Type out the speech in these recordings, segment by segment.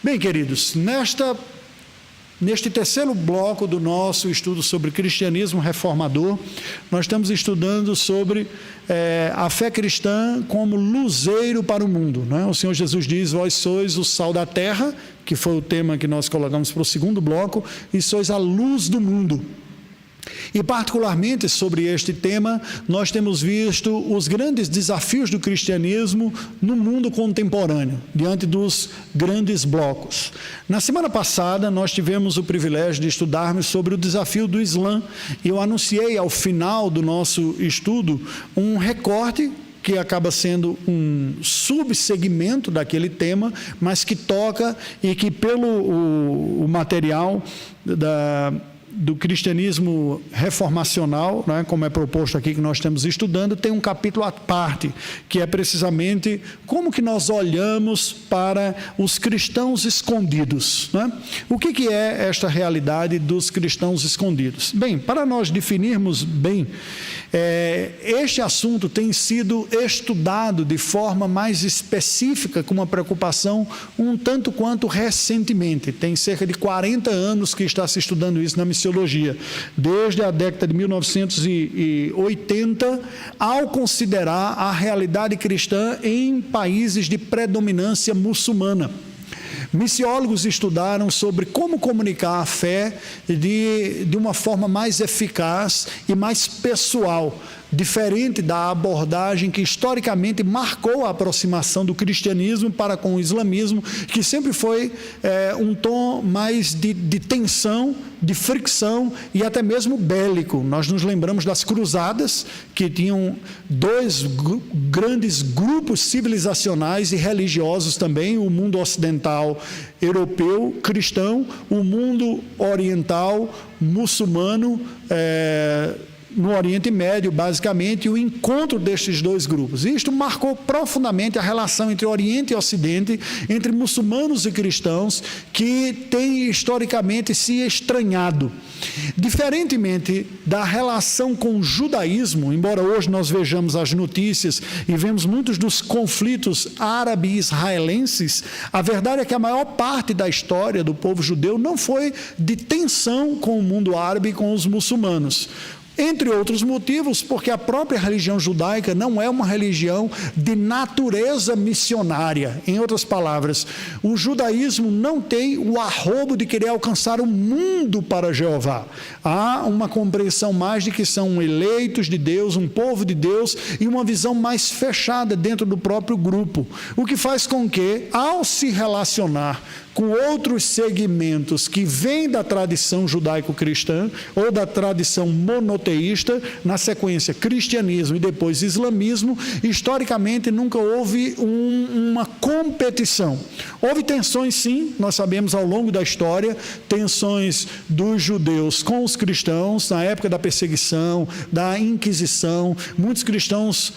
Bem, queridos, neste terceiro bloco do nosso estudo sobre cristianismo reformador, nós estamos estudando sobre a fé cristã como luzeiro para o mundo, né? O Senhor Jesus diz: vós sois o sal da terra, que foi o tema que nós colocamos para o segundo bloco, e sois a luz do mundo. E particularmente sobre este tema, nós temos visto os grandes desafios do cristianismo no mundo contemporâneo, diante dos grandes blocos. Na semana passada, nós tivemos o privilégio de estudarmos sobre o desafio do Islã. Eu anunciei ao final do nosso estudo um recorte que acaba sendo um subsegmento daquele tema, mas que toca e que pelo o material do cristianismo reformacional, né, como é proposto aqui que nós estamos estudando, tem um capítulo à parte, que é precisamente como que nós olhamos para os cristãos escondidos, né? O que é esta realidade dos cristãos escondidos? Bem, para nós definirmos bem, este assunto tem sido estudado de forma mais específica, com uma preocupação um tanto quanto recentemente. Tem cerca de 40 anos que está se estudando isso na missiologia, desde a década de 1980, ao considerar a realidade cristã em países de predominância muçulmana. Missiólogos estudaram sobre como comunicar a fé de uma forma mais eficaz e mais pessoal, diferente da abordagem que historicamente marcou a aproximação do cristianismo para com o islamismo, que sempre foi um tom mais de tensão, de fricção e até mesmo bélico. Nós nos lembramos das cruzadas, que tinham dois grandes grupos civilizacionais e religiosos também, o mundo ocidental europeu cristão, o mundo oriental muçulmano, no Oriente Médio, basicamente, o encontro destes dois grupos. Isto marcou profundamente a relação entre Oriente e Ocidente, entre muçulmanos e cristãos, que tem historicamente se estranhado. Diferentemente da relação com o judaísmo, embora hoje nós vejamos as notícias e vemos muitos dos conflitos árabe-israelenses, a verdade é que a maior parte da história do povo judeu não foi de tensão com o mundo árabe e com os muçulmanos. Entre outros motivos, porque a própria religião judaica não é uma religião de natureza missionária. Em outras palavras, o judaísmo não tem o arrobo de querer alcançar o mundo para Jeová. Há uma compreensão mais de que são eleitos de Deus, um povo de Deus, e uma visão mais fechada dentro do próprio grupo. O que faz com que, ao se relacionar com outros segmentos que vêm da tradição judaico-cristã ou da tradição monoteísta, na sequência cristianismo e depois islamismo, historicamente nunca houve uma competição. Houve tensões, sim, nós sabemos ao longo da história, tensões dos judeus com os cristãos, na época da perseguição, da Inquisição. Muitos cristãos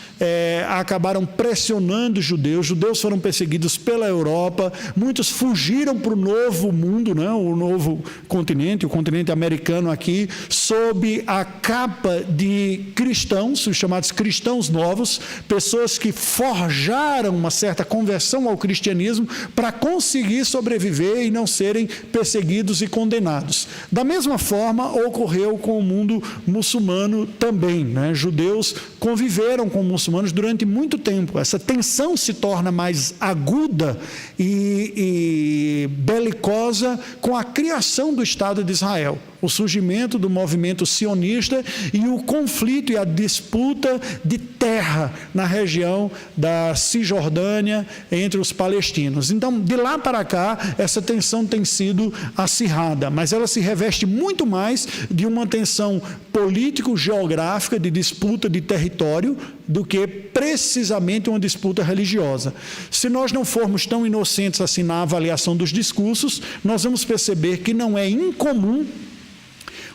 acabaram pressionando os judeus foram perseguidos pela Europa, muitos fugiram para o novo mundo, né? O novo continente, o continente americano aqui, sob a capa de cristãos, os chamados cristãos novos, pessoas que forjaram uma certa conversão ao cristianismo para conseguir sobreviver e não serem perseguidos e condenados. Da mesma forma, ocorreu com o mundo muçulmano também, né? Judeus conviveram com muçulmanos durante muito tempo. Essa tensão se torna mais aguda e belicosa com a criação do Estado de Israel, o surgimento do movimento sionista e o conflito e a disputa de terra na região da Cisjordânia entre os palestinos. Então, de lá para cá, essa tensão tem sido acirrada, mas ela se reveste muito mais de uma tensão político-geográfica, de disputa de território, do que precisamente uma disputa religiosa. Se nós não formos tão inocentes assim na avaliação dos discursos, nós vamos perceber que não é incomum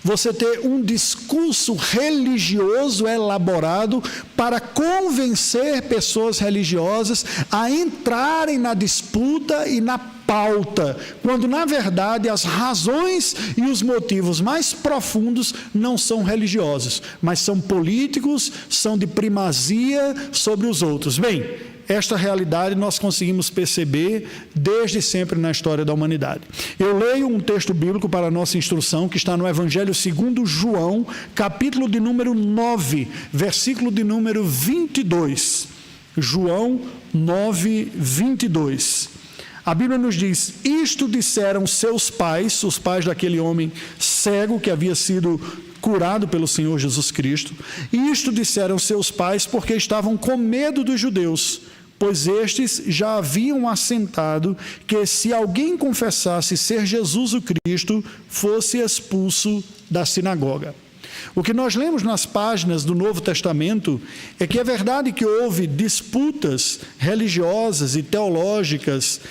você ter um discurso religioso elaborado para convencer pessoas religiosas a entrarem na disputa e na pauta, quando na verdade as razões e os motivos mais profundos não são religiosos, mas são políticos, são de primazia sobre os outros. Bem, esta realidade nós conseguimos perceber desde sempre na história da humanidade. Eu leio um texto bíblico para a nossa instrução, que está no Evangelho segundo João, capítulo de número 9, versículo de número 22. João 9, 22. A Bíblia nos diz: isto disseram seus pais, os pais daquele homem cego que havia sido curado pelo Senhor Jesus Cristo. E isto disseram seus pais porque estavam com medo dos judeus, pois estes já haviam assentado que se alguém confessasse ser Jesus o Cristo, fosse expulso da sinagoga. O que nós lemos nas páginas do Novo Testamento é que é verdade que houve disputas religiosas e teológicas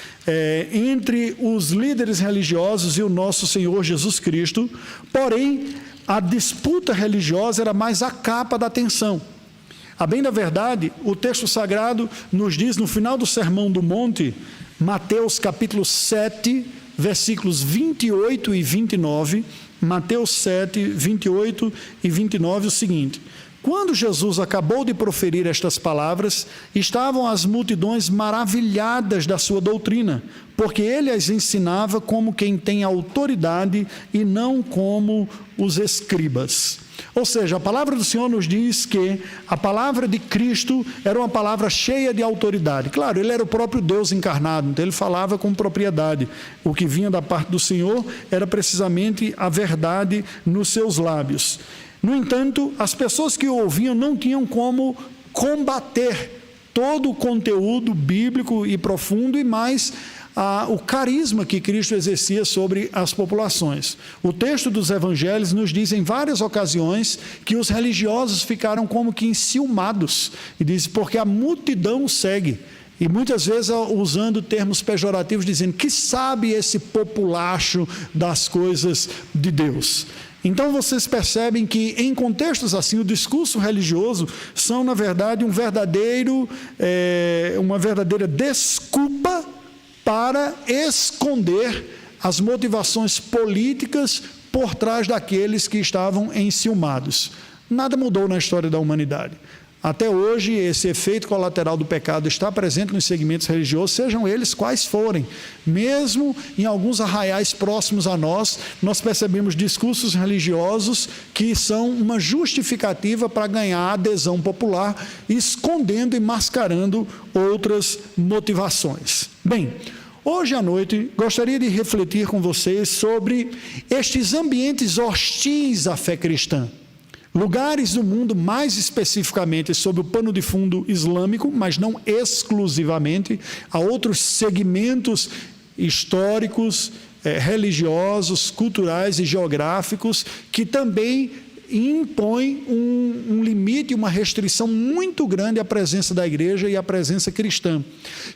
entre os líderes religiosos e o nosso Senhor Jesus Cristo, porém, a disputa religiosa era mais a capa da atenção. A bem da verdade, o texto sagrado nos diz no final do Sermão do Monte, Mateus capítulo 7, versículos 28 e 29, Mateus 7, 28 e 29, o seguinte: quando Jesus acabou de proferir estas palavras, estavam as multidões maravilhadas da sua doutrina, porque ele as ensinava como quem tem autoridade e não como os escribas. Ou seja, a palavra do Senhor nos diz que a palavra de Cristo era uma palavra cheia de autoridade. Claro, ele era o próprio Deus encarnado, então ele falava com propriedade. O que vinha da parte do Senhor era precisamente a verdade nos seus lábios. No entanto, as pessoas que o ouviam não tinham como combater todo o conteúdo bíblico e profundo e mais o carisma que Cristo exercia sobre as populações. O texto dos evangelhos nos diz em várias ocasiões que os religiosos ficaram como que enciumados, e diz, porque a multidão o segue. E muitas vezes usando termos pejorativos, dizendo que sabe esse populacho das coisas de Deus. Então vocês percebem que em contextos assim, o discurso religioso são na verdade uma verdadeira desculpa para esconder as motivações políticas por trás daqueles que estavam enciumados. Nada mudou na história da humanidade. Até hoje, esse efeito colateral do pecado está presente nos segmentos religiosos, sejam eles quais forem. Mesmo em alguns arraiais próximos a nós, nós percebemos discursos religiosos que são uma justificativa para ganhar adesão popular, escondendo e mascarando outras motivações. Bem, hoje à noite gostaria de refletir com vocês sobre estes ambientes hostis à fé cristã. Lugares do mundo, mais especificamente sob o pano de fundo islâmico, mas não exclusivamente, há outros segmentos históricos, religiosos, culturais e geográficos que também impõem um limite, uma restrição muito grande à presença da igreja e à presença cristã,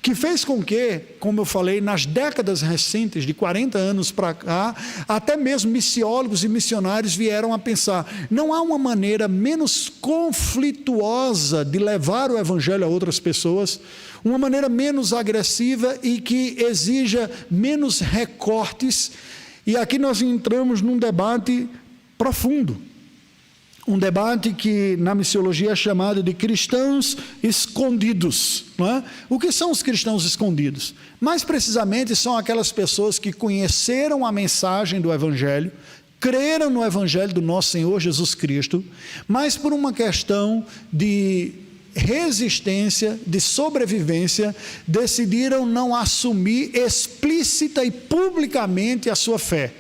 que fez com que, como eu falei, nas décadas recentes, de 40 anos para cá, até mesmo missiólogos e missionários vieram a pensar, não há uma maneira menos conflituosa de levar o evangelho a outras pessoas, uma maneira menos agressiva e que exija menos recortes, e aqui nós entramos num debate profundo. Um debate que na missiologia é chamado de cristãos escondidos. Não é? O que são os cristãos escondidos? Mais precisamente são aquelas pessoas que conheceram a mensagem do Evangelho, creram no Evangelho do nosso Senhor Jesus Cristo, mas por uma questão de resistência, de sobrevivência, decidiram não assumir explícita e publicamente a sua fé.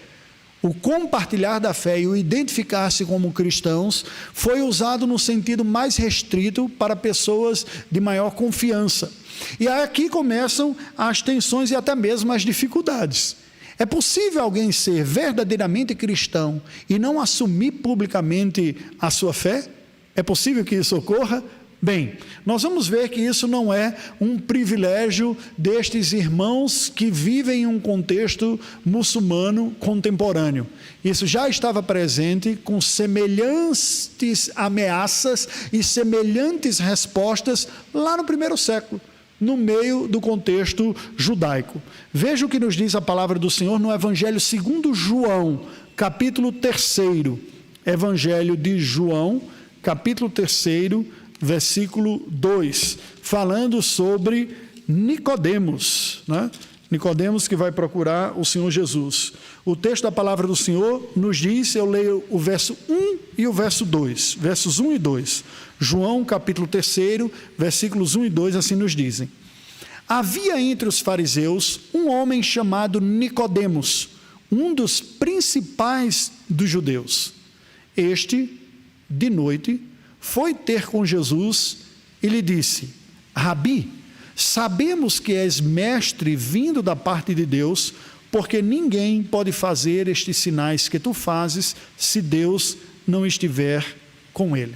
O compartilhar da fé e o identificar-se como cristãos foi usado no sentido mais restrito para pessoas de maior confiança. E aqui começam as tensões e até mesmo as dificuldades. É possível alguém ser verdadeiramente cristão e não assumir publicamente a sua fé? É possível que isso ocorra? Bem, nós vamos ver que isso não é um privilégio destes irmãos que vivem em um contexto muçulmano contemporâneo. Isso já estava presente com semelhantes ameaças e semelhantes respostas lá no primeiro século, no meio do contexto judaico. Veja o que nos diz a palavra do Senhor no Evangelho segundo João, capítulo 3. Evangelho de João, capítulo 3, versículo 2, falando sobre Nicodemos, né? Nicodemos que vai procurar o Senhor Jesus. O texto da palavra do Senhor nos diz, eu leio o verso 1 e o verso 2, versos 1 e 2. João, capítulo 3, versículos 1 e 2, assim nos dizem. Havia entre os fariseus um homem chamado Nicodemos, um dos principais dos judeus. Este, de noite, foi ter com Jesus e lhe disse: Rabi, sabemos que és mestre vindo da parte de Deus, porque ninguém pode fazer estes sinais que tu fazes se Deus não estiver com ele.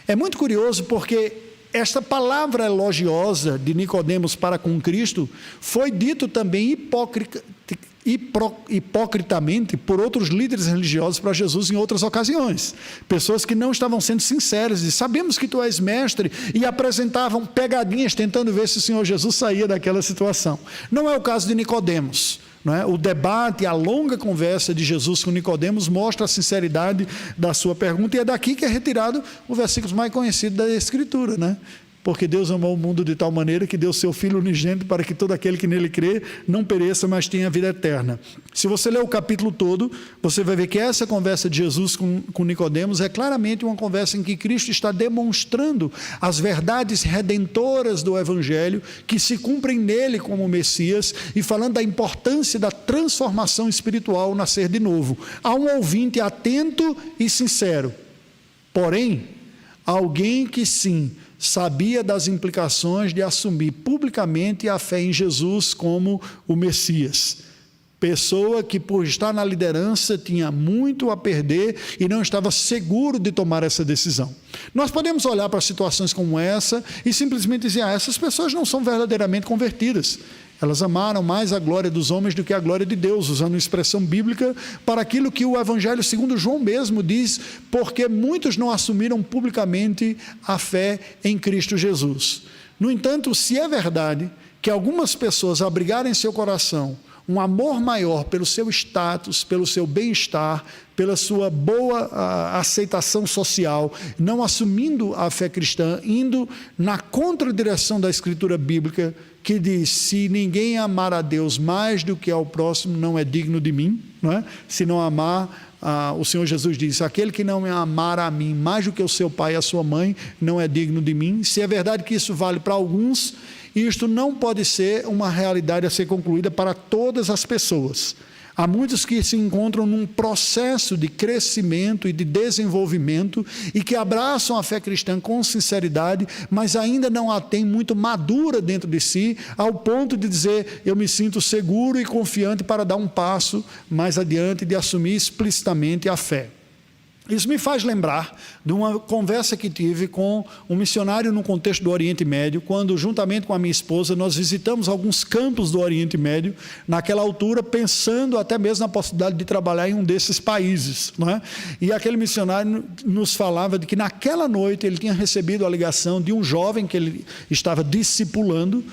É muito curioso porque esta palavra elogiosa de Nicodemos para com Cristo foi dito também hipocritamente por outros líderes religiosos para Jesus em outras ocasiões. Pessoas que não estavam sendo sinceras, dizem, sabemos que tu és mestre, e apresentavam pegadinhas tentando ver se o Senhor Jesus saía daquela situação. Não é o caso de Nicodemos. Não é? O debate, a longa conversa de Jesus com Nicodemos mostra a sinceridade da sua pergunta, e é daqui que é retirado o versículo mais conhecido da Escritura, né? Porque Deus amou o mundo de tal maneira que deu seu Filho unigênito para que todo aquele que nele crê não pereça, mas tenha vida eterna. Se você ler o capítulo todo, você vai ver que essa conversa de Jesus com Nicodemos é claramente uma conversa em que Cristo está demonstrando as verdades redentoras do Evangelho que se cumprem nele como Messias, e falando da importância da transformação espiritual ao nascer de novo. Há um ouvinte atento e sincero, porém, alguém que sim sabia das implicações de assumir publicamente a fé em Jesus como o Messias. Pessoa que, por estar na liderança, tinha muito a perder e não estava seguro de tomar essa decisão. Nós podemos olhar para situações como essa e simplesmente dizer, essas pessoas não são verdadeiramente convertidas. Elas amaram mais a glória dos homens do que a glória de Deus, usando uma expressão bíblica para aquilo que o Evangelho segundo João mesmo diz, porque muitos não assumiram publicamente a fé em Cristo Jesus. No entanto, se é verdade que algumas pessoas abrigarem em seu coração um amor maior pelo seu status, pelo seu bem-estar, pela sua boa aceitação social, não assumindo a fé cristã, indo na contradireção da Escritura bíblica, que diz, se ninguém amar a Deus mais do que ao próximo, não é digno de mim, não é? Se não amar, o Senhor Jesus diz, aquele que não amar a mim mais do que o seu pai e a sua mãe, não é digno de mim. Se é verdade que isso vale para alguns, isto não pode ser uma realidade a ser concluída para todas as pessoas. Há muitos que se encontram num processo de crescimento e de desenvolvimento e que abraçam a fé cristã com sinceridade, mas ainda não a têm muito madura dentro de si, ao ponto de dizer, eu me sinto seguro e confiante para dar um passo mais adiante de assumir explicitamente a fé. Isso me faz lembrar de uma conversa que tive com um missionário no contexto do Oriente Médio, quando, juntamente com a minha esposa, nós visitamos alguns campos do Oriente Médio, naquela altura, pensando até mesmo na possibilidade de trabalhar em um desses países, não é? E aquele missionário nos falava de que naquela noite ele tinha recebido a ligação de um jovem que ele estava discipulando,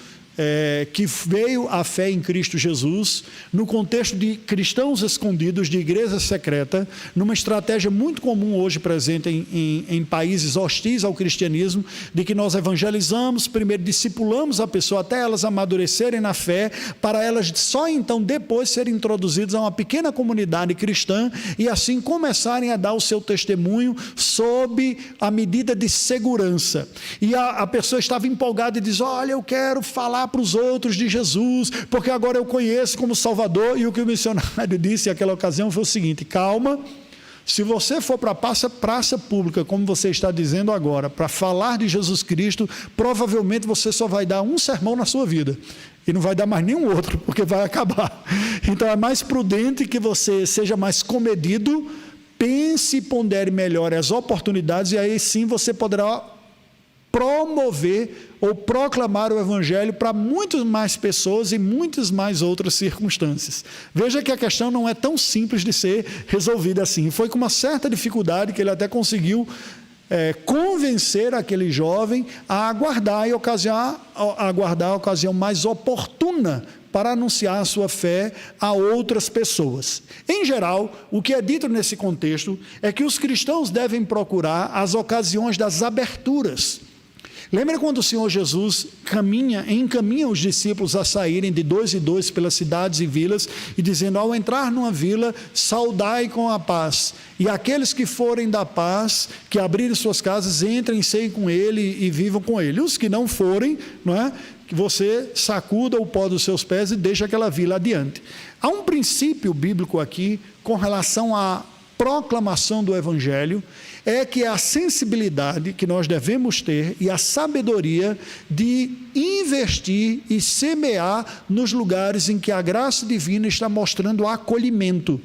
que veio à fé em Cristo Jesus, no contexto de cristãos escondidos, de igreja secreta, numa estratégia muito comum hoje presente em países hostis ao cristianismo, de que nós evangelizamos, primeiro discipulamos a pessoa até elas amadurecerem na fé, para elas só então depois serem introduzidas a uma pequena comunidade cristã e assim começarem a dar o seu testemunho sob a medida de segurança. E a pessoa estava empolgada e diz, olha, eu quero falar para os outros de Jesus, porque agora eu conheço como Salvador. E o que o missionário disse naquela ocasião foi o seguinte, calma, se você for para a praça pública, como você está dizendo agora, para falar de Jesus Cristo, provavelmente você só vai dar um sermão na sua vida, e não vai dar mais nenhum outro, porque vai acabar. Então é mais prudente que você seja mais comedido, pense e pondere melhor as oportunidades, e aí sim você poderá promover ou proclamar o Evangelho para muitas mais pessoas e muitas mais outras circunstâncias. Veja que a questão não é tão simples de ser resolvida assim. Foi com uma certa dificuldade que ele até conseguiu convencer aquele jovem a aguardar a ocasião mais oportuna para anunciar a sua fé a outras pessoas. Em geral, o que é dito nesse contexto é que os cristãos devem procurar as ocasiões das aberturas. Lembra quando o Senhor Jesus encaminha os discípulos a saírem de 2 em 2 pelas cidades e vilas, e dizendo: ao entrar numa vila, saudai com a paz, e aqueles que forem da paz, que abrirem suas casas, entrem, ceiem com ele e vivam com ele. Os que não forem, não é? Que você sacuda o pó dos seus pés e deixe aquela vila adiante. Há um princípio bíblico aqui com relação à proclamação do Evangelho, é que a sensibilidade que nós devemos ter e a sabedoria de investir e semear nos lugares em que a graça divina está mostrando acolhimento,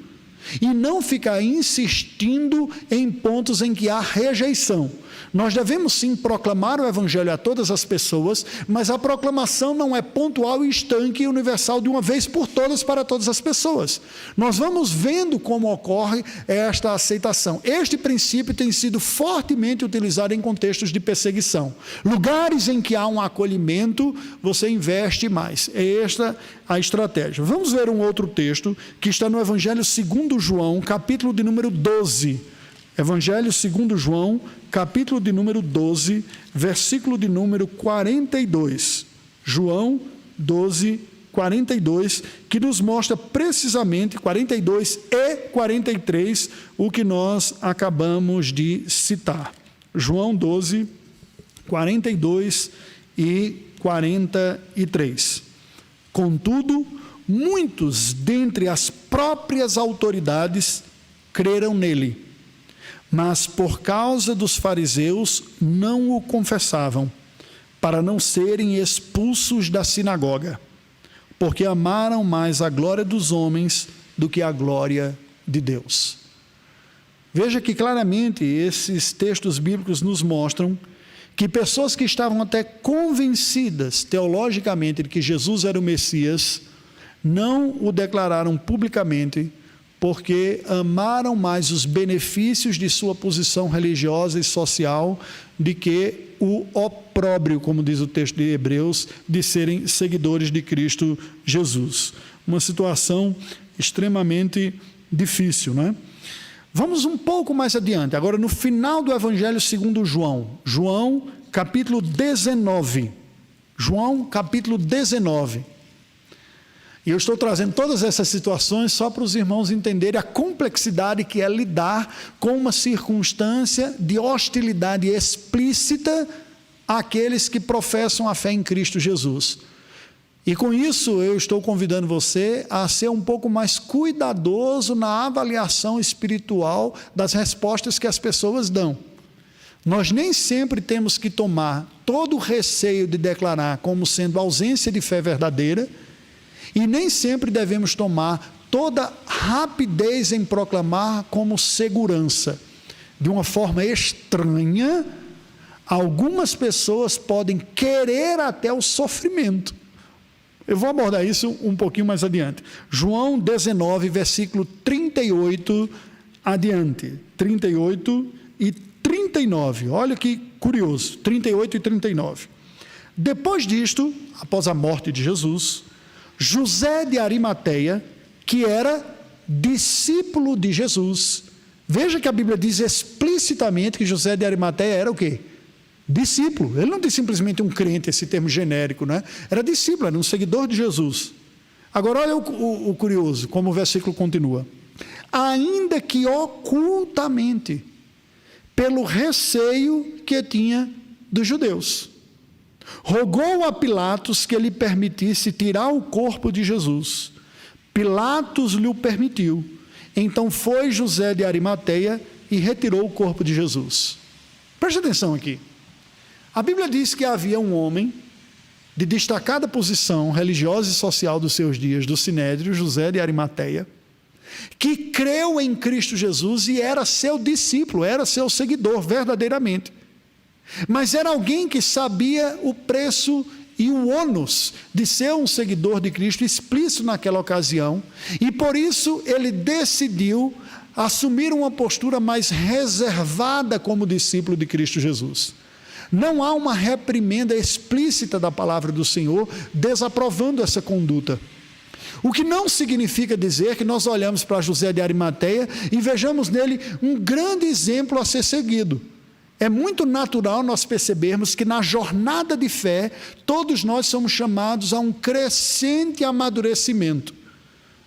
e não ficar insistindo em pontos em que há rejeição. Nós devemos sim proclamar o Evangelho a todas as pessoas, mas a proclamação não é pontual e estanque e universal de uma vez por todas para todas as pessoas. Nós vamos vendo como ocorre esta aceitação. Este princípio tem sido fortemente utilizado em contextos de perseguição. Lugares em que há um acolhimento, você investe mais. É esta a estratégia. Vamos ver um outro texto que está no Evangelho segundo João, capítulo de número 12. Evangelho segundo João, capítulo de número 12, versículo de número 42. João 12, 42, que nos mostra precisamente, 42 e 43, o que nós acabamos de citar. João 12, 42 e 43. Contudo, muitos dentre as próprias autoridades creram nele, mas por causa dos fariseus não o confessavam, para não serem expulsos da sinagoga, porque amaram mais a glória dos homens do que a glória de Deus. Veja que claramente esses textos bíblicos nos mostram que pessoas que estavam até convencidas teologicamente de que Jesus era o Messias, não o declararam publicamente, porque amaram mais os benefícios de sua posição religiosa e social do que o opróbrio, como diz o texto de Hebreus, de serem seguidores de Cristo Jesus. Uma situação extremamente difícil, não é? Vamos um pouco mais adiante, agora no final do Evangelho segundo João, João capítulo 19, João capítulo 19, e eu estou trazendo todas essas situações só para os irmãos entenderem a complexidade que é lidar com uma circunstância de hostilidade explícita àqueles que professam a fé em Cristo Jesus. E com isso eu estou convidando você a ser um pouco mais cuidadoso na avaliação espiritual das respostas que as pessoas dão. Nós nem sempre temos que tomar todo o receio de declarar como sendo ausência de fé verdadeira, e nem sempre devemos tomar toda rapidez em proclamar como segurança. De uma forma estranha, algumas pessoas podem querer até o sofrimento. Eu vou abordar isso um pouquinho mais adiante. João 19, versículo 38 adiante. 38 e 39. Olha que curioso. 38 e 39. Depois disto, após a morte de Jesus, José de Arimateia, que era discípulo de Jesus. Veja que a Bíblia diz explicitamente que José de Arimateia era o quê? Discípulo. Ele não diz simplesmente um crente, esse termo genérico, né? Era discípulo, era um seguidor de Jesus. Agora olha o curioso, como o versículo continua. Ainda que ocultamente, pelo receio que tinha dos judeus, rogou a Pilatos que lhe permitisse tirar o corpo de Jesus. Pilatos lhe o permitiu. Então foi José de Arimateia e retirou o corpo de Jesus. Preste atenção aqui. A Bíblia diz que havia um homem de destacada posição religiosa e social dos seus dias, do Sinédrio, José de Arimateia, que creu em Cristo Jesus e era seu discípulo, era seu seguidor verdadeiramente. Mas era alguém que sabia o preço e o ônus de ser um seguidor de Cristo explícito naquela ocasião, e por isso ele decidiu assumir uma postura mais reservada como discípulo de Cristo Jesus. Não há uma reprimenda explícita da palavra do Senhor desaprovando essa conduta. O que não significa dizer que nós olhamos para José de Arimateia e vejamos nele um grande exemplo a ser seguido. É muito natural nós percebermos que na jornada de fé, todos nós somos chamados a um crescente amadurecimento.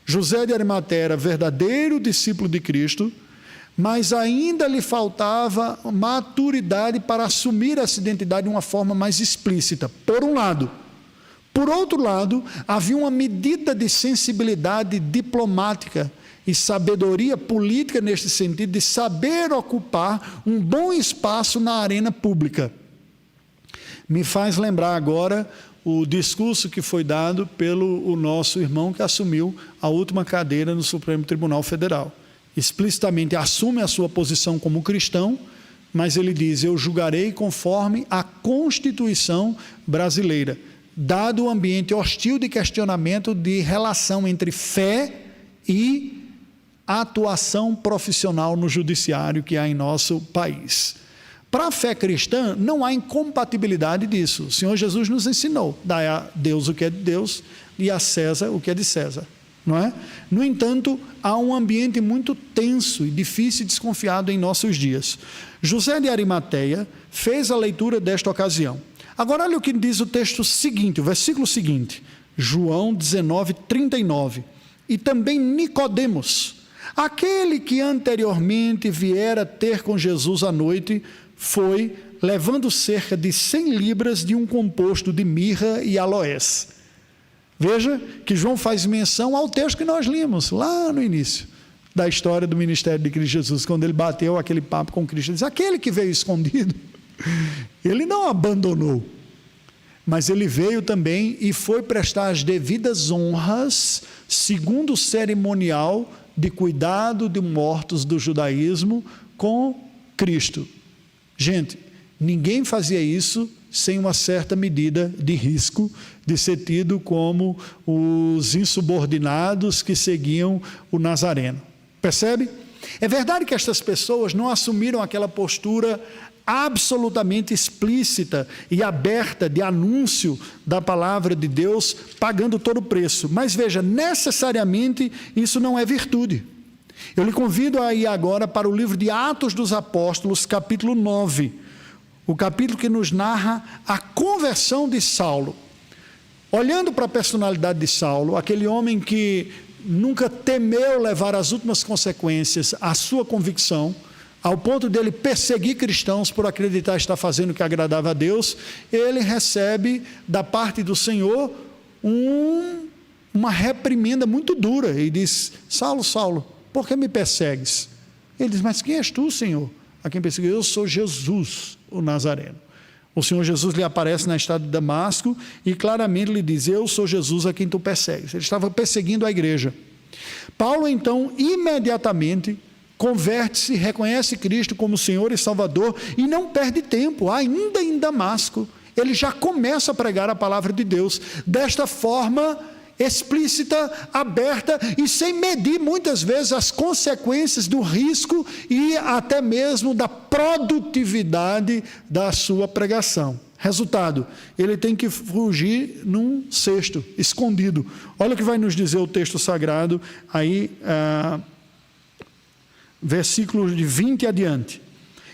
José de Arimateia era verdadeiro discípulo de Cristo, mas ainda lhe faltava maturidade para assumir essa identidade de uma forma mais explícita, por um lado. Por outro lado, havia uma medida de sensibilidade diplomática e sabedoria política neste sentido, de saber ocupar um bom espaço na arena pública. Me faz lembrar agora o discurso que foi dado pelo nosso irmão que assumiu a última cadeira no Supremo Tribunal Federal. Explicitamente assume a sua posição como cristão, mas ele diz: eu julgarei conforme a Constituição brasileira, dado o ambiente hostil de questionamento de relação entre fé e atuação profissional no judiciário que há em nosso país. Para a fé cristã, não há incompatibilidade disso. O Senhor Jesus nos ensinou: dai a Deus o que é de Deus e a César o que é de César. Não é? No entanto, há um ambiente muito tenso e difícil e desconfiado em nossos dias. José de Arimateia fez a leitura desta ocasião. Agora olha o que diz o texto seguinte, o versículo seguinte, João 19:39. E também Nicodemos, aquele que anteriormente viera ter com Jesus à noite, foi levando cerca de 100 libras de um composto de mirra e aloés. Veja que João faz menção ao texto que nós limos lá no início da história do ministério de Cristo Jesus, quando ele bateu aquele papo com Cristo. Ele diz: aquele que veio escondido, ele não abandonou, mas ele veio também e foi prestar as devidas honras, segundo o cerimonial de cuidado de mortos do judaísmo, com Cristo. Gente, ninguém fazia isso sem uma certa medida de risco de ser tido como os insubordinados que seguiam o Nazareno. Percebe? É verdade que estas pessoas não assumiram aquela postura absolutamente explícita e aberta de anúncio da palavra de Deus, pagando todo o preço. Mas veja, necessariamente isso não é virtude. Eu lhe convido a ir agora para o livro de Atos dos Apóstolos, capítulo 9, o capítulo que nos narra a conversão de Saulo. Olhando para a personalidade de Saulo, aquele homem que nunca temeu levar as últimas consequências à sua convicção, ao ponto dele perseguir cristãos por acreditar estar fazendo o que agradava a Deus, ele recebe da parte do Senhor uma reprimenda muito dura. E diz: Saulo, Saulo, por que me persegues? Ele diz: mas quem és tu, Senhor? A quem perseguiu? Eu sou Jesus, o Nazareno. O Senhor Jesus lhe aparece na estrada de Damasco e claramente lhe diz: eu sou Jesus a quem tu persegues. Ele estava perseguindo a igreja. Paulo então imediatamente converte-se, reconhece Cristo como Senhor e Salvador e não perde tempo. Ainda em Damasco, ele já começa a pregar a palavra de Deus desta forma explícita, aberta e sem medir muitas vezes as consequências do risco e até mesmo da produtividade da sua pregação. Resultado, ele tem que fugir num cesto, escondido. Olha o que vai nos dizer o texto sagrado aí, versículos de 20 adiante.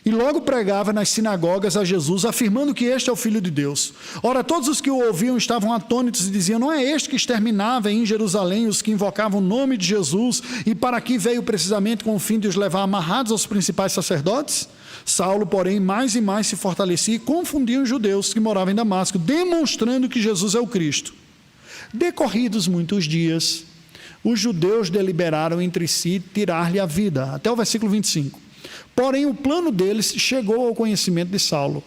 E logo pregava nas sinagogas a Jesus, afirmando que este é o Filho de Deus. Ora, todos os que o ouviam estavam atônitos e diziam: não é este que exterminava em Jerusalém os que invocavam o nome de Jesus, e para aqui veio precisamente com o fim de os levar amarrados aos principais sacerdotes? Saulo, porém, mais e mais se fortalecia e confundia os judeus que moravam em Damasco, demonstrando que Jesus é o Cristo. Decorridos muitos dias, os judeus deliberaram entre si tirar-lhe a vida, até o versículo 25. Porém, o plano deles chegou ao conhecimento de Saulo.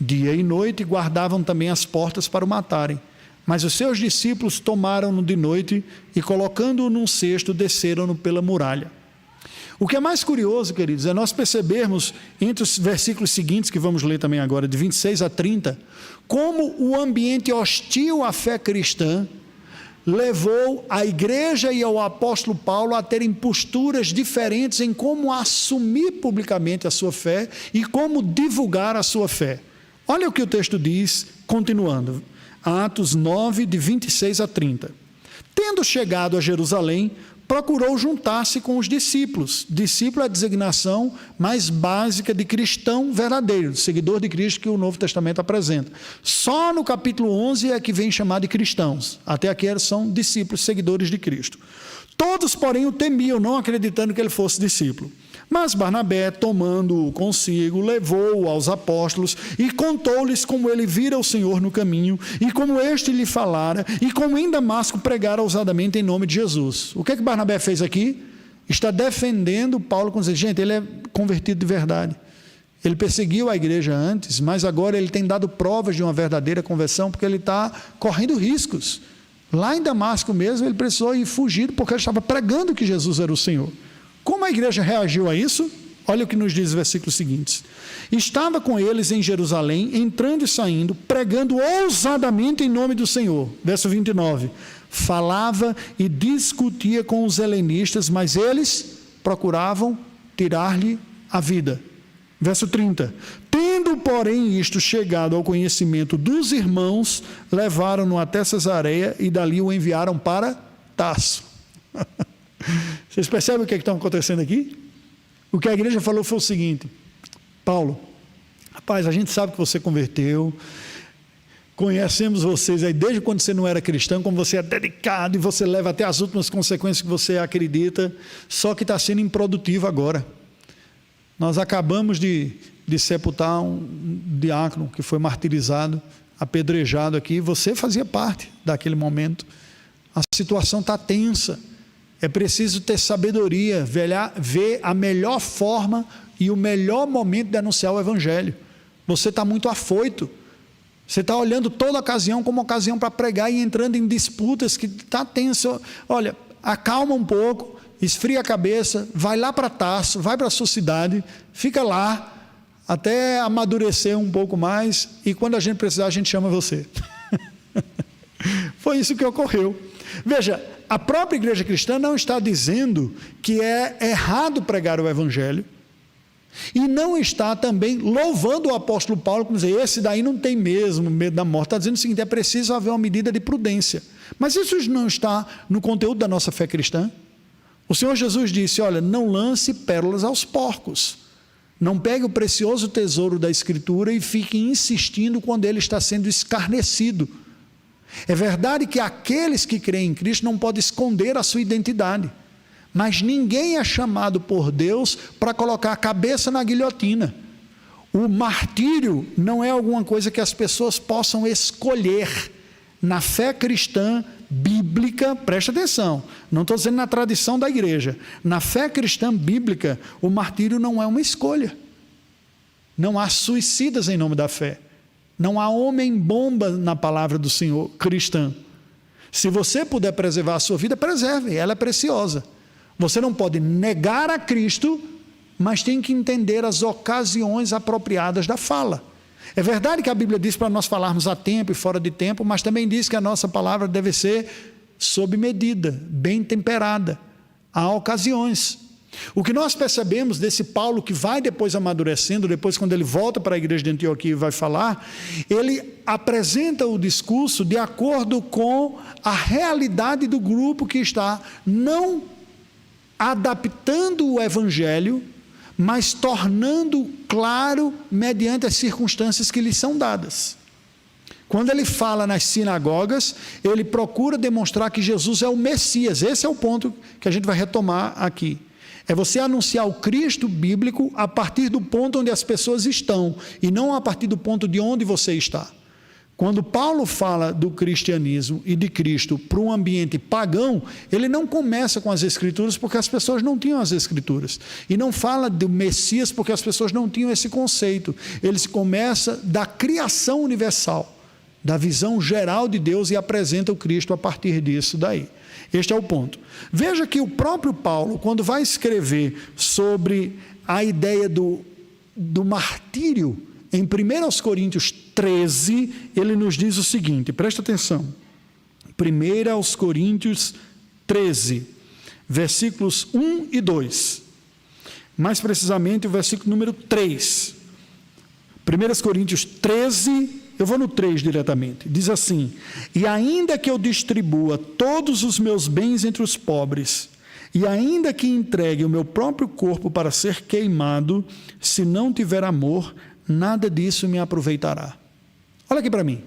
Dia e noite guardavam também as portas para o matarem. Mas os seus discípulos tomaram-no de noite e, colocando-o num cesto, desceram-no pela muralha. O que é mais curioso, queridos, é nós percebermos, entre os versículos seguintes, que vamos ler também agora, de 26 a 30, como o ambiente hostil à fé cristã levou a igreja e ao apóstolo Paulo a terem posturas diferentes em como assumir publicamente a sua fé e como divulgar a sua fé. Olha o que o texto diz, continuando, Atos 9, de 26 a 30. Tendo chegado a Jerusalém, procurou juntar-se com os discípulos. Discípulo é a designação mais básica de cristão verdadeiro, de seguidor de Cristo que o Novo Testamento apresenta. Só no capítulo 11 é que vem chamar de cristãos. Até aqui eles são discípulos, seguidores de Cristo. Todos, porém, o temiam, não acreditando que ele fosse discípulo. Mas Barnabé, tomando-o consigo, levou-o aos apóstolos e contou-lhes como ele vira o Senhor no caminho e como este lhe falara e como em Damasco pregara ousadamente em nome de Jesus. O que é que Barnabé fez aqui? Está defendendo Paulo com dizer, gente, ele é convertido de verdade. Ele perseguiu a igreja antes, mas agora ele tem dado provas de uma verdadeira conversão porque ele está correndo riscos. Lá em Damasco mesmo ele precisou ir fugido porque ele estava pregando que Jesus era o Senhor. Como a igreja reagiu a isso? Olha o que nos diz os versículos seguintes. Estava com eles em Jerusalém, entrando e saindo, pregando ousadamente em nome do Senhor. Verso 29. Falava e discutia com os helenistas, mas eles procuravam tirar-lhe a vida. Verso 30. Tendo, porém, isto chegado ao conhecimento dos irmãos, levaram-no até Cesareia e dali o enviaram para Tarso. Vocês percebem o que está acontecendo aqui? O que a igreja falou foi o seguinte: Paulo, rapaz, a gente sabe que você converteu, conhecemos vocês aí desde quando você não era cristão, como você é dedicado e você leva até as últimas consequências que você acredita, só que está sendo improdutivo agora. Nós acabamos de sepultar um diácono que foi martirizado, apedrejado aqui, você fazia parte daquele momento. A situação está tensa. É preciso ter sabedoria, ver a melhor forma e o melhor momento de anunciar o Evangelho. Você está muito afoito. Você está olhando toda ocasião como ocasião para pregar e entrando em disputas que está tenso. Olha, acalma um pouco, esfria a cabeça, vai lá para Tarso, vai para a sua cidade, fica lá até amadurecer um pouco mais e quando a gente precisar a gente chama você. Foi isso que ocorreu. Veja, a própria igreja cristã não está dizendo que é errado pregar o Evangelho e não está também louvando o apóstolo Paulo, como dizer, esse daí não tem mesmo medo da morte. Está dizendo o seguinte, é preciso haver uma medida de prudência. Mas isso não está no conteúdo da nossa fé cristã. O Senhor Jesus disse, olha, não lance pérolas aos porcos. Não pegue o precioso tesouro da Escritura e fique insistindo quando ele está sendo escarnecido. É verdade que aqueles que creem em Cristo não podem esconder a sua identidade, mas ninguém é chamado por Deus para colocar a cabeça na guilhotina. O martírio não é alguma coisa que as pessoas possam escolher. Na fé cristã bíblica, presta atenção, não estou dizendo na tradição da igreja, na fé cristã bíblica, o martírio não é uma escolha. Não há suicidas em nome da fé. Não há homem-bomba na palavra do Senhor cristã. Se você puder preservar a sua vida, preserve, ela é preciosa. Você não pode negar a Cristo, mas tem que entender as ocasiões apropriadas da fala. É verdade que a Bíblia diz para nós falarmos a tempo e fora de tempo, mas também diz que a nossa palavra deve ser sob medida, bem temperada. Há ocasiões. O que nós percebemos desse Paulo que vai depois amadurecendo, depois quando ele volta para a igreja de Antioquia e vai falar, ele apresenta o discurso de acordo com a realidade do grupo que está não adaptando o evangelho, mas tornando claro mediante as circunstâncias que lhes são dadas. Quando ele fala nas sinagogas, ele procura demonstrar que Jesus é o Messias. Esse é o ponto que a gente vai retomar aqui. É você anunciar o Cristo bíblico a partir do ponto onde as pessoas estão, e não a partir do ponto de onde você está. Quando Paulo fala do cristianismo e de Cristo para um ambiente pagão, ele não começa com as Escrituras porque as pessoas não tinham as Escrituras. E não fala do Messias porque as pessoas não tinham esse conceito. Ele começa da criação universal. da visão geral de Deus e apresenta o Cristo a partir disso daí. Este é o ponto. Veja que o próprio Paulo, quando vai escrever sobre a ideia do martírio, em 1 Coríntios 13, ele nos diz o seguinte, presta atenção, 1 Coríntios 13, versículos 1 e 2, mais precisamente o versículo número 3, 1 Coríntios 13, eu vou no 3 diretamente, diz assim: e ainda que eu distribua todos os meus bens entre os pobres, e ainda que entregue o meu próprio corpo para ser queimado, se não tiver amor, nada disso me aproveitará. Olha aqui para mim.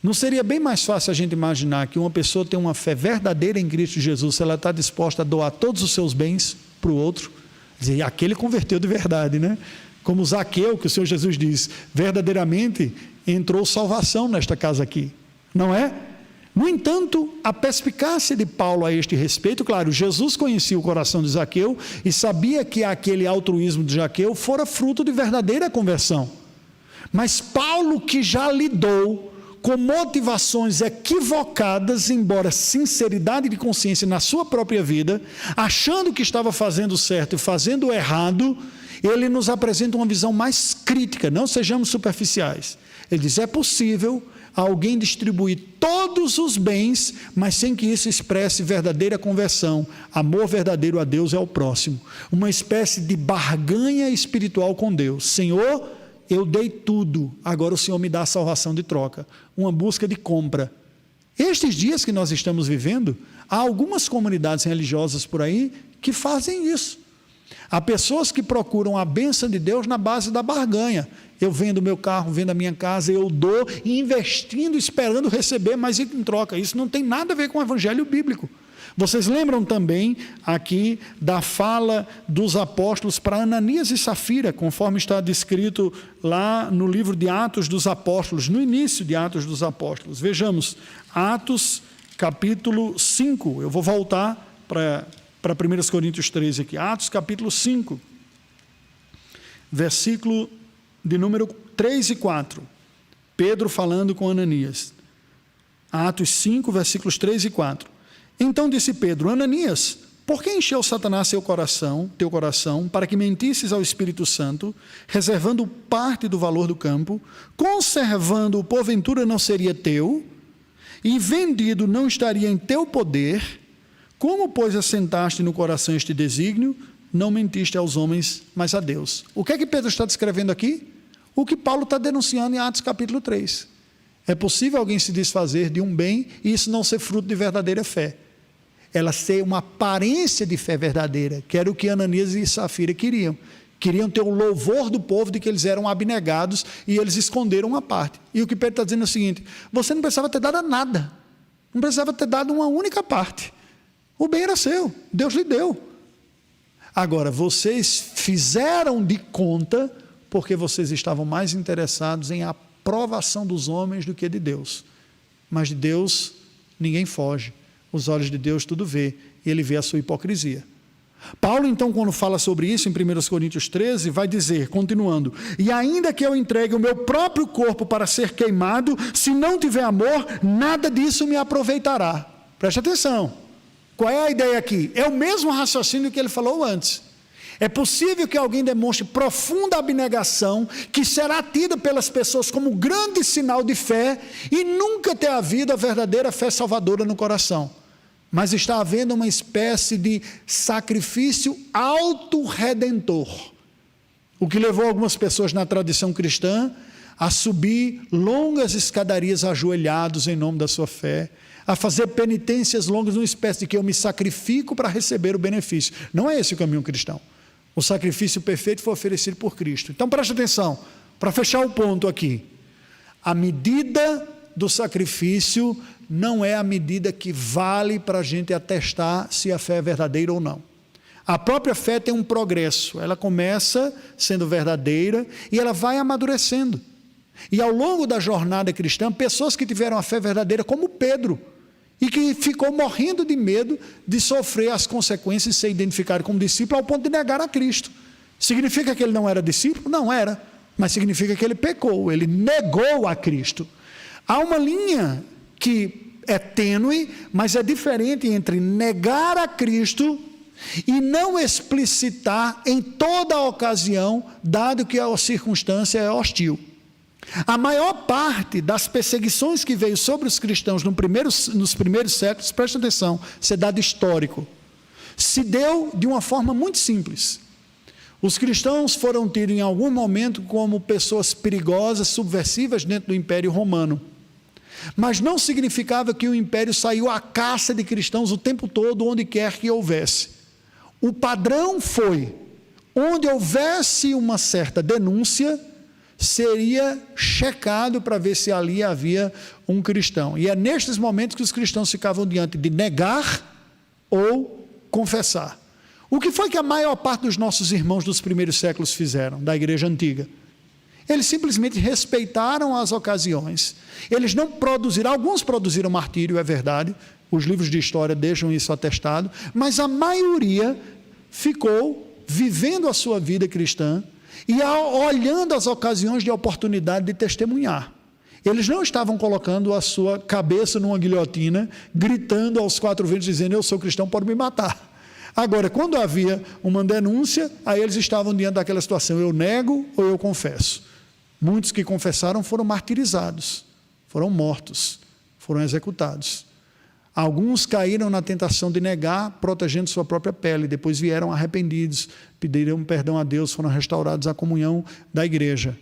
Não seria bem mais fácil a gente imaginar que uma pessoa tem uma fé verdadeira em Cristo Jesus, se ela está disposta a doar todos os seus bens para o outro? Dizer, aquele converteu de verdade, né? Como Zaqueu, que o Senhor Jesus diz, verdadeiramente entrou salvação nesta casa aqui, não é? No entanto, a perspicácia de Paulo a este respeito, claro, Jesus conhecia o coração de Zaqueu e sabia que aquele altruísmo de Zaqueu fora fruto de verdadeira conversão. Mas Paulo, que já lidou com motivações equivocadas, embora sinceridade de consciência na sua própria vida, achando que estava fazendo certo e fazendo errado, ele nos apresenta uma visão mais crítica, não sejamos superficiais. Ele diz, é possível alguém distribuir todos os bens, mas sem que isso expresse verdadeira conversão, amor verdadeiro a Deus e ao próximo, uma espécie de barganha espiritual com Deus. Senhor, eu dei tudo, agora o Senhor me dá a salvação de troca, uma busca de compra. Estes dias que nós estamos vivendo, há algumas comunidades religiosas por aí que fazem isso. Há pessoas que procuram a bênção de Deus na base da barganha. Eu vendo meu carro, vendo a minha casa, eu dou, investindo, esperando receber, mas em troca. Isso não tem nada a ver com o evangelho bíblico. Vocês lembram também aqui da fala dos apóstolos para Ananias e Safira, conforme está descrito lá no livro de Atos dos Apóstolos, no início de Atos dos Apóstolos. Vejamos, Atos capítulo 5, eu vou voltar para 1 Coríntios 13 aqui, Atos capítulo 5, versículo de número 3 e 4, Pedro falando com Ananias, Atos 5, versículos 3 e 4, então disse Pedro, Ananias, por que encheu Satanás teu coração, para que mentisses ao Espírito Santo, reservando parte do valor do campo, conservando-o porventura não seria teu, e vendido não estaria em teu poder? Como, pois, assentaste no coração este desígnio, não mentiste aos homens, mas a Deus. O que é que Pedro está descrevendo aqui? O que Paulo está denunciando em Atos capítulo 3. É possível alguém se desfazer de um bem e isso não ser fruto de verdadeira fé. Ela ser uma aparência de fé verdadeira, que era o que Ananias e Safira queriam. Queriam ter o louvor do povo de que eles eram abnegados e eles esconderam uma parte. E o que Pedro está dizendo é o seguinte, você não precisava ter dado nada, não precisava ter dado uma única parte. O bem era seu, Deus lhe deu. Agora, vocês fizeram de conta porque vocês estavam mais interessados em aprovação dos homens do que de Deus. Mas de Deus ninguém foge. Os olhos de Deus tudo vê, e Ele vê a sua hipocrisia. Paulo, então, quando fala sobre isso em 1 Coríntios 13, vai dizer, continuando, e ainda que eu entregue o meu próprio corpo para ser queimado, se não tiver amor, nada disso me aproveitará. Preste atenção. Qual é a ideia aqui? É o mesmo raciocínio que ele falou antes. É possível que alguém demonstre profunda abnegação, que será tida pelas pessoas como grande sinal de fé, e nunca ter havido a verdadeira fé salvadora no coração. Mas está havendo uma espécie de sacrifício autorredentor. O que levou algumas pessoas na tradição cristã a subir longas escadarias ajoelhados em nome da sua fé, a fazer penitências longas, numa espécie de que eu me sacrifico para receber o benefício. Não é esse o caminho cristão. O sacrifício perfeito foi oferecido por Cristo. Então preste atenção, para fechar o ponto aqui. A medida do sacrifício não é a medida que vale para a gente atestar se a fé é verdadeira ou não. A própria fé tem um progresso. Ela começa sendo verdadeira e ela vai amadurecendo. E ao longo da jornada cristã, pessoas que tiveram a fé verdadeira, como Pedro, e que ficou morrendo de medo de sofrer as consequências e ser identificado como discípulo ao ponto de negar a Cristo. Significa que ele não era discípulo? Não era, mas significa que ele pecou, ele negou a Cristo. Há uma linha que é tênue, mas é diferente entre negar a Cristo e não explicitar em toda a ocasião, dado que a circunstância é hostil. A maior parte das perseguições que veio sobre os cristãos nos primeiros séculos, presta atenção, isso é dado histórico, se deu de uma forma muito simples. Os cristãos foram tidos em algum momento como pessoas perigosas, subversivas dentro do Império Romano. Mas não significava que o Império saiu à caça de cristãos o tempo todo, onde quer que houvesse. O padrão foi, onde houvesse uma certa denúncia, seria checado para ver se ali havia um cristão. E é nestes momentos que os cristãos ficavam diante de negar ou confessar. O que foi que a maior parte dos nossos irmãos dos primeiros séculos fizeram, da igreja antiga? Eles simplesmente respeitaram as ocasiões. Eles não produziram, alguns produziram martírio, é verdade, os livros de história deixam isso atestado, mas a maioria ficou vivendo a sua vida cristã e olhando as ocasiões de oportunidade de testemunhar. Eles não estavam colocando a sua cabeça numa guilhotina, gritando aos quatro ventos, dizendo, eu sou cristão, pode me matar. Agora, quando havia uma denúncia, aí eles estavam diante daquela situação, eu nego ou eu confesso. Muitos que confessaram foram martirizados, foram mortos, foram executados. Alguns caíram na tentação de negar, protegendo sua própria pele, depois vieram arrependidos, pediram perdão a Deus, foram restaurados à comunhão da igreja.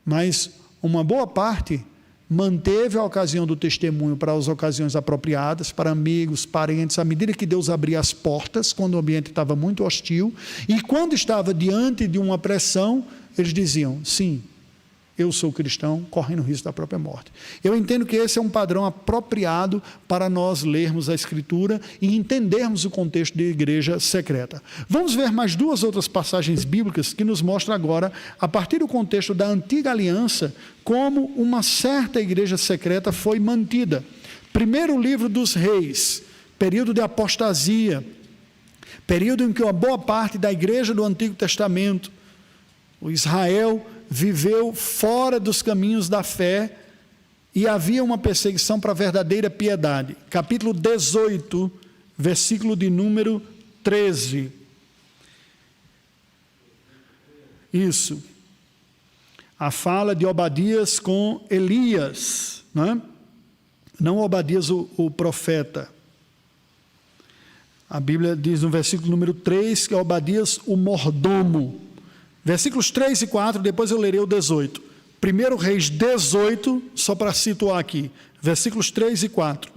Mas uma boa parte manteve a ocasião do testemunho para as ocasiões apropriadas, para amigos, parentes, à medida que Deus abria as portas, quando o ambiente estava muito hostil, e quando estava diante de uma pressão, eles diziam, sim, eu sou cristão, correndo o risco da própria morte. Eu entendo que esse é um padrão apropriado para nós lermos a Escritura e entendermos o contexto de igreja secreta. Vamos ver mais duas outras passagens bíblicas que nos mostram agora, a partir do contexto da antiga aliança, como uma certa igreja secreta foi mantida. Primeiro livro dos Reis, período de apostasia, período em que uma boa parte da igreja do Antigo Testamento, o Israel, viveu fora dos caminhos da fé e havia uma perseguição para a verdadeira piedade. Capítulo 18, versículo de número 13. Isso. A fala de Obadias com Elias, não Obadias o profeta. A Bíblia diz no versículo número 3 que Obadias o mordomo. Versículos 3 e 4, depois eu lerei o 18. 1 Reis 18, só para situar aqui, versículos 3 e 4.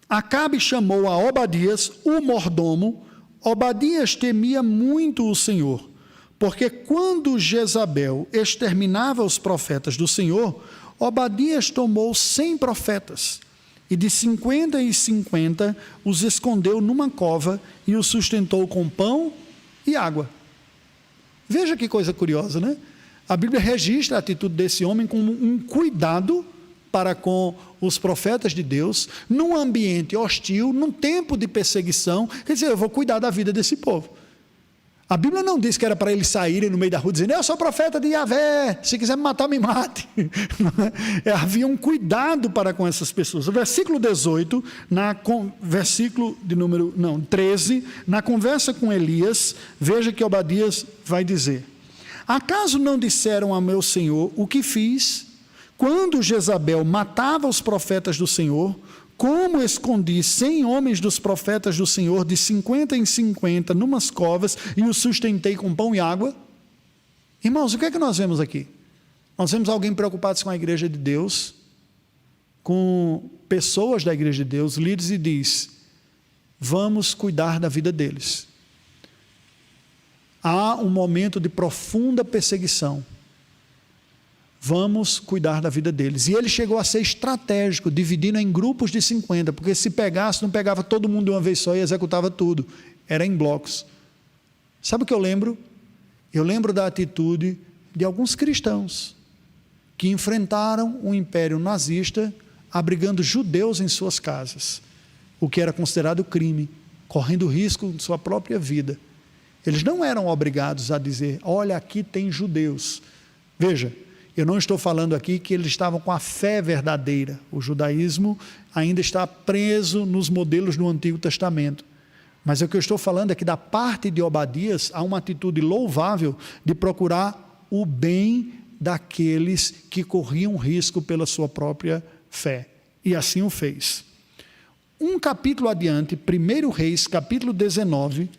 Acabe chamou a Obadias, o mordomo. Obadias temia muito o Senhor, porque quando Jezabel exterminava os profetas do Senhor, Obadias tomou 100 profetas, e de 50 em 50 os escondeu numa cova e os sustentou com pão e água. Veja que coisa curiosa, né? A Bíblia registra a atitude desse homem como um cuidado para com os profetas de Deus, num ambiente hostil, num tempo de perseguição. Quer dizer, eu vou cuidar da vida desse povo. A Bíblia não diz que era para eles saírem no meio da rua dizendo, eu sou profeta de Yahvé, se quiser me matar, me mate. Havia um cuidado para com essas pessoas. O versículo 18, versículo de número 13, na conversa com Elias, veja que Obadias vai dizer, acaso não disseram a meu Senhor o que fiz, quando Jezabel matava os profetas do Senhor, como escondi 100 homens dos profetas do Senhor, de 50 em 50, numas covas, e os sustentei com pão e água? Irmãos, o que é que nós vemos aqui? Nós vemos alguém preocupado com a igreja de Deus, com pessoas da igreja de Deus, líderes, e diz, vamos cuidar da vida deles. Há um momento de profunda perseguição. Vamos cuidar da vida deles. E ele chegou a ser estratégico, dividindo em grupos de 50, porque se pegasse, não pegava todo mundo de uma vez só e executava tudo. Era em blocos. Sabe o que eu lembro? Eu lembro da atitude de alguns cristãos que enfrentaram o império nazista abrigando judeus em suas casas, o que era considerado crime, correndo risco de sua própria vida. Eles não eram obrigados a dizer, olha, aqui tem judeus. Veja, Eu não estou falando aqui que eles estavam com a fé verdadeira. O judaísmo ainda está preso nos modelos do Antigo Testamento. Mas o que eu estou falando é que da parte de Obadias há uma atitude louvável de procurar o bem daqueles que corriam risco pela sua própria fé. E assim o fez. Um capítulo adiante, 1 Reis, capítulo 19,